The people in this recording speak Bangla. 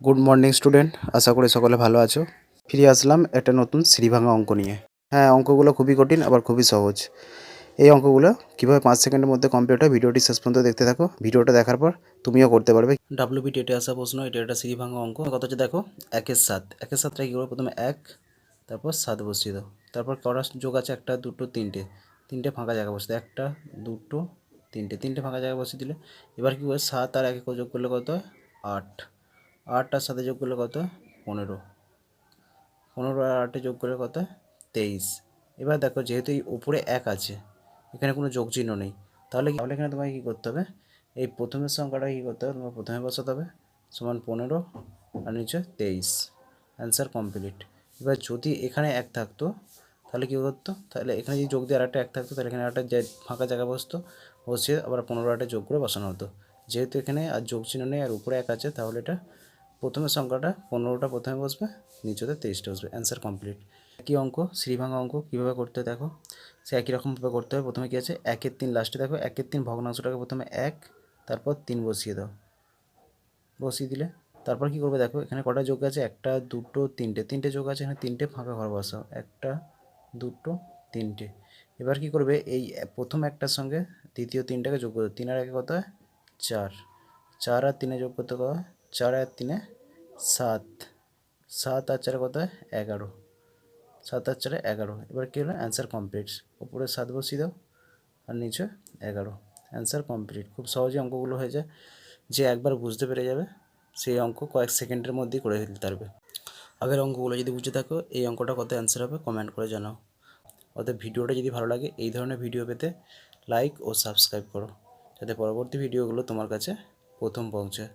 গুড মর্নিং স্টুডেন্ট, আশা করি সকলে ভালো আছো। ফিরে আসলাম একটা নতুন শ্রীভাঙা অঙ্ক নিয়ে। হ্যাঁ, অঙ্কগুলো খুবই কঠিন আবার খুবই সহজ। এই অঙ্কগুলো কীভাবে 5 সেকেন্ডের মধ্যে কমপ্লিট হয় ভিডিওটি শেষ পর্যন্ত দেখতে থাকো। ভিডিওটা দেখার পর তুমিও করতে পারবে। ডাব্লিউবি টেটে আসা প্রশ্ন, এটা একটা শ্রীভাঙা অঙ্ক। কত হচ্ছে দেখো, 1-7। 1-7টা কী করবো, প্রথমে 1, তারপর 7 বসিয়ে দাও। তারপর কটা যোগ আছে, 1, 2, 3টে, 3টে ফাঁকা জায়গা বসে দাও। 1, 2, 3টে, 3টে ফাঁকা জায়গা বসিয়ে দিলে এবার কী করে 7 আর 1 যোগ করলে কত হয়, 8। 8 আর 7 যোগ করলে কত হয়, 15। 15 আর 8 যোগ করলে কত হয়, 23। এবার দেখো, যেহেতু এই উপরে 1 আছে, এখানে কোনো যোগ চিহ্ন নেই, তাহলে এখানে তোমাকে কী করতে হবে, এই প্রথমের সংখ্যাটা কী করতে হবে, তোমার প্রথমে বসাতে হবে, সমান 15 আর নিচে 23। Answer complete. এবার যদি এখানে 1 থাকতো তাহলে কী করতো, তাহলে এখানে যদি যোগ দিয়ে আরেকটা 1 থাকতো তাহলে এখানে একটা যে ফাঁকা জায়গা বসতো, বসিয়ে আবার 15 8 যোগ করে বসানো হতো। যেহেতু এখানে আর যোগ চিহ্ন নেই আর উপরে 1 আছে, তাহলে এটা প্রথমের সংখ্যাটা 15টা প্রথমে বসবে, নিচেতে 23টা বসবে। Answer complete. একই অঙ্ক, শ্রীভাঙা অঙ্ক কীভাবে করতে দেখো, সে একই রকমভাবে করতে হবে। প্রথমে কী আছে, 1-এর 3 লাস্টে দেখো, 1-এর 3 ভগ্নাংশটাকে প্রথমে 1, তারপর 3 বসিয়ে দাও। বসিয়ে দিলে তারপর কী করবে দেখো, এখানে কটা যোগ আছে, 1, 2, 3টে, 3টে যোগ আছে, এখানে 3টে ফাঁকা ঘর বসাও। 1, 2, 3টে। এবার কী করবে, এই প্রথম একটার সঙ্গে দ্বিতীয় 3টাকে যোগ করবে। 3 আর 1 কত হয়, 4। 4 আর 3 যোগ করতে কত হয়, 4 আর 3 7। 7 আর 4 কত হয়, 11। 7 আর 4 11। এবার কী হলো, অ্যান্সার কমপ্লিট। উপরে 7 বসিয়ে দাও আর নিচে 11। Answer complete. খুব সহজে অঙ্কগুলো হয়ে যায়। যে একবার বুঝতে পেরে যাবে সেই অঙ্ক কয়েক সেকেন্ডের মধ্যেই করে ফেলতে পারবে। আগের অঙ্কগুলো যদি বুঝে থাকো, এই অঙ্কটা কত অ্যান্সার হবে কমেন্ট করে জানাও। অর্থাৎ ভিডিওটা যদি ভালো লাগে, এই ধরনের ভিডিও পেতে লাইক ও সাবস্ক্রাইব করো, যাতে পরবর্তী ভিডিওগুলো তোমার কাছে প্রথম পৌঁছায়।